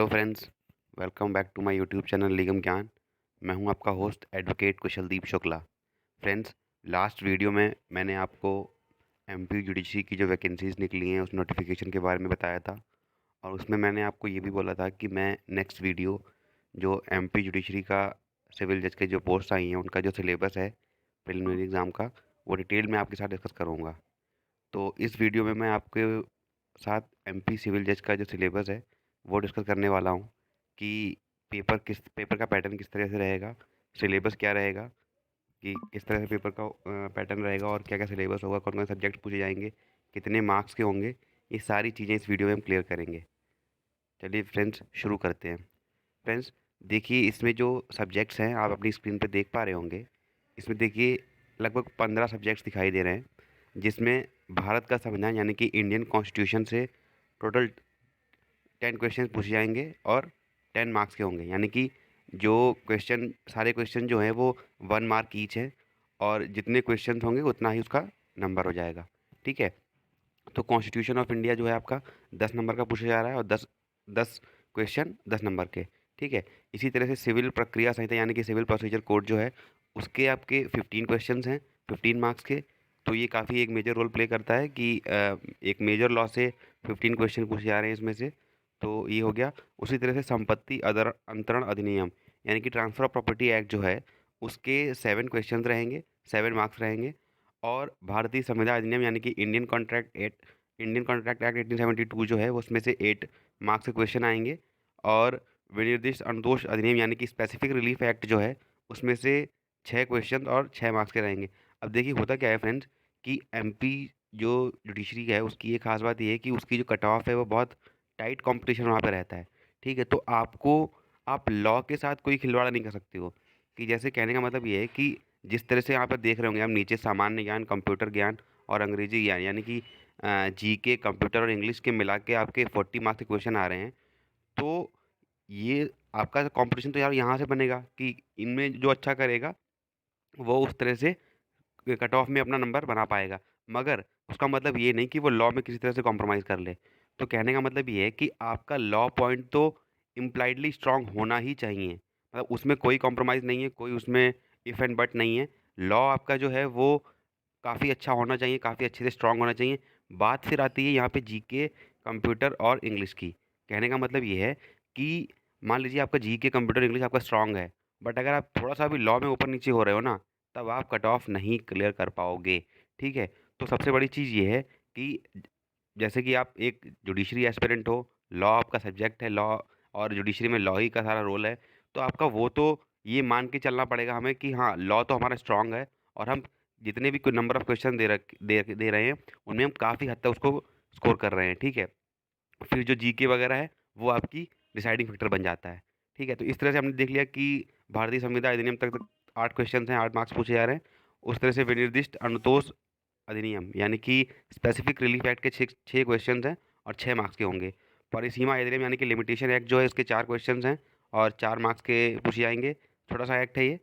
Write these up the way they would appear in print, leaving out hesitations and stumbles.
Hello friends, welcome back to my YouTube channel Nigam Gyan. मैं हूं आपका host advocate Kushaldeep Shukla. Friends, last video में मैंने आपको एमपी जुडिशरी की जो वैकेंसीज़ निकली हैं उस नोटिफिकेशन के बारे में बताया था, और उसमें मैंने आपको ये भी बोला था कि मैं नेक्स्ट वीडियो जो एमपी जुडिशरी का सिविल जज के जो पोस्ट आई हैं उनका जो सिलेबस है प्रिलिमिनरी एग्ज़ाम का, वो डिटेल में आपके साथ डिस्कस करूँगा। तो इस वीडियो में मैं आपके साथ एमपी सिविल जज का जो सिलेबस है वो डिस्कस करने वाला हूँ कि पेपर का पैटर्न किस तरह से रहेगा, सिलेबस क्या रहेगा, कि किस तरह से पेपर का पैटर्न रहेगा और क्या क्या सिलेबस होगा, कौन कौन सब्जेक्ट पूछे जाएंगे, कितने मार्क्स के होंगे। ये सारी चीज़ें इस वीडियो में हम क्लियर करेंगे। चलिए फ्रेंड्स, शुरू करते हैं। फ्रेंड्स, देखिए इसमें जो सब्जेक्ट्स हैं आप अपनी स्क्रीन पर देख पा रहे होंगे। इसमें देखिए लगभग 15 सब्जेक्ट्स दिखाई दे रहे हैं, जिसमें भारत का संविधान यानी कि इंडियन कॉन्स्टिट्यूशन से टोटल 10 क्वेश्चन पूछे जाएंगे और 10 मार्क्स के होंगे। यानी कि जो क्वेश्चन सारे क्वेश्चन जो हैं वो 1 मार्क ईच है, और जितने क्वेश्चन होंगे उतना ही उसका नंबर हो जाएगा। ठीक है। तो कॉन्स्टिट्यूशन ऑफ इंडिया जो है आपका 10 नंबर का पूछा जा रहा है, और 10 क्वेश्चन 10 नंबर के। ठीक है। इसी तरह से सिविल प्रक्रिया संहिता यानी कि सिविल प्रोसीजर कोड जो है उसके आपके 15 क्वेश्चंस हैं, 15 मार्क्स के। तो ये काफ़ी एक मेजर रोल प्ले करता है कि एक मेजर लॉ से 15 क्वेश्चन पूछे जा रहे हैं इसमें से। तो ये हो गया। उसी तरह से संपत्ति अंतरण अधिनियम यानी कि ट्रांसफ़र ऑफ प्रॉपर्टी एक्ट जो है उसके 7 क्वेश्चन रहेंगे, 7 मार्क्स रहेंगे। और भारतीय संविदा अधिनियम यानी कि इंडियन कॉन्ट्रैक्ट एक्ट 1872 जो है उसमें से 8 मार्क्स के क्वेश्चन आएंगे। और विनिर्दिष्ट अनुतोष अधिनियम यानी कि स्पेसिफिक रिलीफ एक्ट जो है उसमें से 6 क्वेश्चन और 6 मार्क्स के रहेंगे। अब देखिए होता क्या है फ्रेंड्स, कि एमपी जो जुडिशरी है उसकी एक खास बात ये है कि उसकी जो कट ऑफ है वो बहुत टाइट कंपटीशन वहाँ पे रहता है। ठीक है। तो आप लॉ के साथ कोई खिलवाड़ नहीं कर सकते हो। कि जैसे कहने का मतलब ये है कि जिस तरह से यहाँ पर देख रहे होंगे आप नीचे, सामान्य ज्ञान, कंप्यूटर ज्ञान और अंग्रेजी ज्ञान यानी कि जीके, कंप्यूटर और इंग्लिश के मिला के आपके 40 मार्क्स के क्वेश्चन आ रहे हैं। तो ये आपका कंपटीशन तो यार यहाँ से बनेगा कि इनमें जो अच्छा करेगा वो उस तरह से कट ऑफ में अपना नंबर बना पाएगा। मगर उसका मतलब ये नहीं कि वो लॉ में किसी तरह से कॉम्प्रोमाइज़ कर ले। तो कहने का मतलब ये है कि आपका लॉ पॉइंट तो इम्प्लाइडली स्ट्रांग होना ही चाहिए, मतलब उसमें कोई कॉम्प्रोमाइज़ नहीं है, कोई उसमें इफ़ एंड बट नहीं है। लॉ आपका जो है वो काफ़ी अच्छा होना चाहिए, काफ़ी अच्छे से स्ट्रांग होना चाहिए। बात फिर आती है यहाँ पे जीके, कंप्यूटर और इंग्लिश की। कहने का मतलब ये है कि मान लीजिए आपका जीके, कंप्यूटर, इंग्लिश आपका स्ट्रांग है, बट अगर आप थोड़ा सा भी लॉ में ऊपर नीचे हो रहे हो ना, तब आप कट ऑफ नहीं क्लियर कर पाओगे। ठीक है। तो सबसे बड़ी चीज़ ये है कि जैसे कि आप एक जुडिशरी एस्पिरेंट हो, लॉ आपका सब्जेक्ट है, लॉ और जुडिशरी में लॉ ही का सारा रोल है। तो आपका वो तो ये मान के चलना पड़ेगा हमें कि हाँ लॉ तो हमारा स्ट्रांग है, और हम जितने भी कोई नंबर ऑफ क्वेश्चन दे रहे हैं उनमें हम काफ़ी हद तक उसको स्कोर कर रहे हैं। ठीक है। फिर जो जीके वगैरह है वो आपकी डिसाइडिंग फैक्टर बन जाता है। ठीक है। तो इस तरह से हमने देख लिया कि भारतीय संविदा अधिनियम तक 8 क्वेश्चन हैं, 8 मार्क्स पूछे जा रहे हैं। उस तरह से विनिर्दिष्ट अनुतोष अधिनियम यानी कि स्पेसिफिक रिलीफ एक्ट के 6 क्वेश्चन हैं और 6 मार्क्स के होंगे। परिसीमा अधिनियम यानी कि लिमिटेशन एक्ट जो है इसके 4 क्वेश्चन हैं और 4 मार्क्स के पूछे जाएंगे। छोटा सा एक्ट है ये,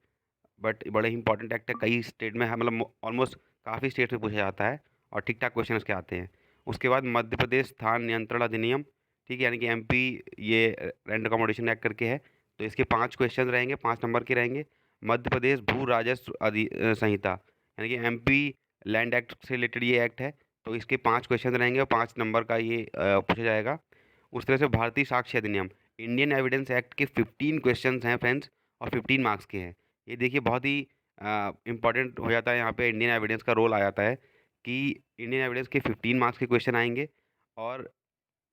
बट बड़े ही इंपॉर्टेंट एक्ट है। कई स्टेट में है, मतलब ऑलमोस्ट काफ़ी स्टेट में पूछा जाता है और ठीक ठाक क्वेश्चन उसके आते हैं। उसके बाद मध्य प्रदेश स्थान नियंत्रण अधिनियम, ठीक है, यानी कि एमपी, ये रैंड अकोमोडेशन एक्ट करके है। तो इसके 5 क्वेश्चन रहेंगे, 5 नंबर के रहेंगे। मध्य प्रदेश भू राजस्व संहिता यानी कि एमपी लैंड एक्ट से रिलेटेड ये एक्ट है। तो इसके 5 क्वेश्चन रहेंगे और 5 नंबर का ये पूछा जाएगा। उस तरह से भारतीय साक्ष्य अधिनियम, इंडियन एविडेंस एक्ट के 15 क्वेश्चंस हैं फ्रेंड्स, और 15 मार्क्स के हैं। ये देखिए बहुत ही इंपॉर्टेंट हो जाता है, यहाँ पे इंडियन एविडेंस का रोल आ जाता है कि इंडियन एविडेंस के 15 मार्क्स के क्वेश्चन आएंगे। और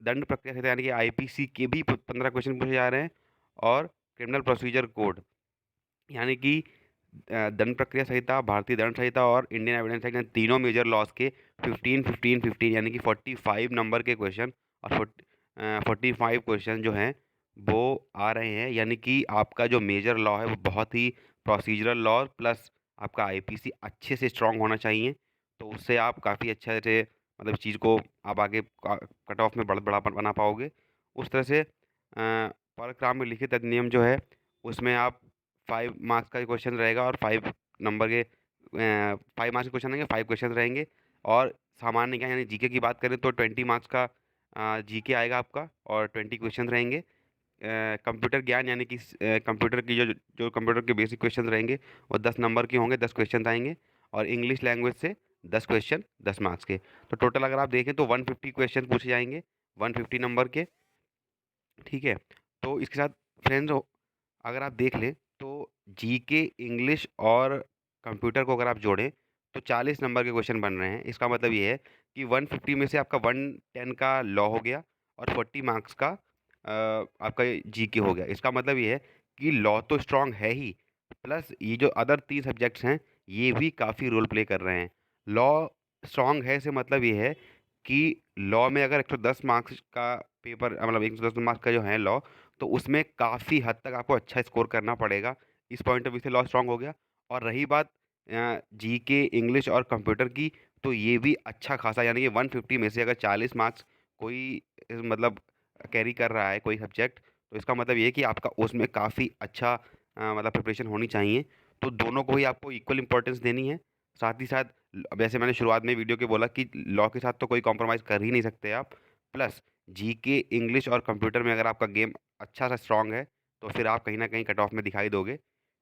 दंड प्रक्रिया संहिता यानी कि आईपीसी के भी 15 क्वेश्चन पूछे जा रहे हैं। और क्रिमिनल प्रोसीजर कोड यानी कि दंड प्रक्रिया संहिता, भारतीय दंड संहिता और इंडियन एविडेंस एक्ट, तीनों मेजर लॉज के 15 यानी कि 45 नंबर के क्वेश्चन और 45 क्वेश्चन जो हैं वो आ रहे हैं। यानी कि आपका जो मेजर लॉ है वो बहुत ही प्रोसीजरल लॉ प्लस आपका आईपीसी अच्छे से स्ट्रांग होना चाहिए। तो उससे आप काफ़ी अच्छे से, मतलब चीज़ को आप आगे कट ऑफ में बड़ा बना पाओगे। उस तरह से परक्राम में लिखित अधिनियम जो है उसमें आप 5 मार्क्स का क्वेश्चन रहेगा और 5 नंबर के 5 मार्क्स के क्वेश्चन रहेंगे, 5 क्वेश्चन रहेंगे। और सामान्य ज्ञान यानी जीके की बात करें तो 20 मार्क्स का जीके आएगा आपका और 20 क्वेश्चन रहेंगे। कंप्यूटर ज्ञान यानी कि कंप्यूटर की जो जो कंप्यूटर के बेसिक क्वेश्चन रहेंगे वो 10 नंबर के होंगे, 10 क्वेश्चन आएंगे। और इंग्लिश लैंग्वेज से 10 क्वेश्चन 10 मार्क्स के। तो टोटल अगर आप देखें तो 150 क्वेश्चन पूछे जाएंगे, 150 नंबर के। ठीक है। तो इसके साथ फ्रेंड्स, अगर आप देख लें तो जीके, इंग्लिश और कंप्यूटर को अगर आप जोड़ें तो 40 नंबर के क्वेश्चन बन रहे हैं। इसका मतलब ये है कि 150 में से आपका 110 का लॉ हो गया और 40 मार्क्स का आपका जीके हो गया। इसका मतलब ये है कि लॉ तो स्ट्रांग है ही, प्लस ये जो अदर 3 सब्जेक्ट्स हैं ये भी काफ़ी रोल प्ले कर रहे हैं। लॉ स्ट्रांग है से मतलब ये है कि लॉ में अगर 110 मार्क्स का पेपर, मतलब 110 मार्क्स का जो है लॉ, तो उसमें काफ़ी हद तक आपको अच्छा स्कोर करना पड़ेगा। इस पॉइंट ऑफ व्यू से लॉ स्ट्रांग हो गया। और रही बात जीके, इंग्लिश और कंप्यूटर की, तो ये भी अच्छा खासा, यानी कि 150 में से अगर 40 मार्क्स कोई मतलब कैरी कर रहा है कोई सब्जेक्ट, तो इसका मतलब ये है कि आपका उसमें काफ़ी अच्छा मतलब प्रिपरेशन होनी चाहिए। तो दोनों को ही आपको इक्वल इंपॉर्टेंस देनी है। साथ ही साथ वैसे मैंने शुरुआत में वीडियो के बोला कि लॉ के साथ तो कोई कॉम्प्रोमाइज़ कर ही नहीं सकते आप। प्लस जीके, इंग्लिश और कंप्यूटर में अगर आपका गेम अच्छा सा स्ट्रांग है तो फिर आप कहीं ना कहीं कट ऑफ में दिखाई दोगे।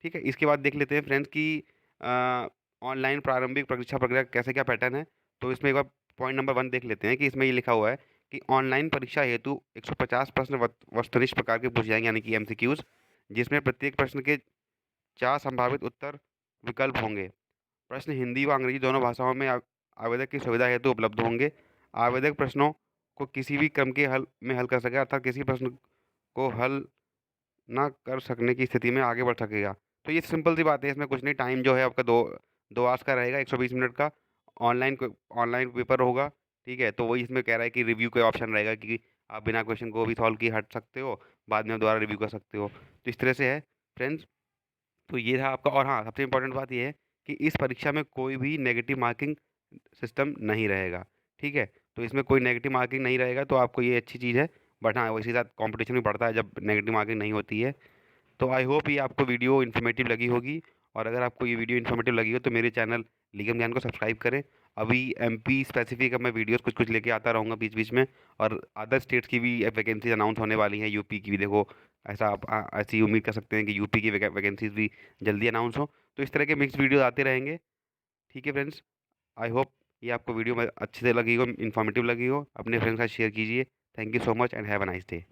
ठीक है। इसके बाद देख लेते हैं फ्रेंड्स कि ऑनलाइन प्रारंभिक परीक्षा प्रक्रिया कैसे क्या पैटर्न है। तो इसमें एक बार पॉइंट नंबर 1 देख लेते हैं कि इसमें ये लिखा हुआ है कि ऑनलाइन परीक्षा हेतु 150 प्रश्न वस्तुनिष्ठ प्रकार के पूछे जाएंगे, यानी कि एमसीक्यूज, जिसमें प्रत्येक प्रश्न के 4 संभावित उत्तर विकल्प होंगे। प्रश्न हिंदी व अंग्रेजी दोनों भाषाओं में आवेदक की सुविधा हेतु उपलब्ध होंगे। आवेदक प्रश्नों को किसी भी क्रम के हल कर सके, अर्थात किसी प्रश्न को हल ना कर सकने की स्थिति में आगे बढ़ सकेगा। तो ये सिंपल सी बात है, इसमें कुछ नहीं। टाइम जो है आपका दो 2 आवर्स का रहेगा, 120 मिनट का। ऑनलाइन ऑनलाइन पेपर होगा। ठीक है। तो वही इसमें कह रहा है कि रिव्यू का ऑप्शन रहेगा कि आप बिना क्वेश्चन को भी सॉल्व किए हट सकते हो, बाद में दोबारा रिव्यू कर सकते हो। तो इस तरह से है फ्रेंड्स। तो ये था आपका। और हाँ, सबसे इम्पोर्टेंट बात ये है कि इस परीक्षा में कोई भी नेगेटिव मार्किंग सिस्टम नहीं रहेगा। ठीक है। तो इसमें कोई नेगेटिव मार्किंग नहीं रहेगा, तो आपको ये अच्छी चीज़ है। बट हाँ, इसी के साथ कंपटीशन भी बढ़ता है जब नेगेटिव मार्किंग नहीं होती है। तो आई होप ये आपको वीडियो इन्फॉर्मेटिव लगी होगी। और अगर आपको ये वीडियो इन्फॉर्मेटिव लगी हो तो मेरे चैनल लीगम ज्ञान को सब्सक्राइब करें। अभी एमपी स्पेसिफिक अब मैं वीडियोस कुछ कुछ लेके आता रहूँगा बीच बीच में। और अदर स्टेट्स की भी वैकेंसीज अनाउंस होने वाली हैं, यूपी की भी देखो। ऐसा आप ऐसी उम्मीद कर सकते हैं कि यूपी की वैकेंसीज भी जल्दी अनाउंस हो। तो इस तरह के मिक्स वीडियोज आते रहेंगे। ठीक है फ्रेंड्स। आई होप ये आपको वीडियो में अच्छे से लगी हो, इन्फॉर्मेटिव लगी हो। अपने फ्रेंड्स के साथ शेयर कीजिए। Thank you so much and have a nice day.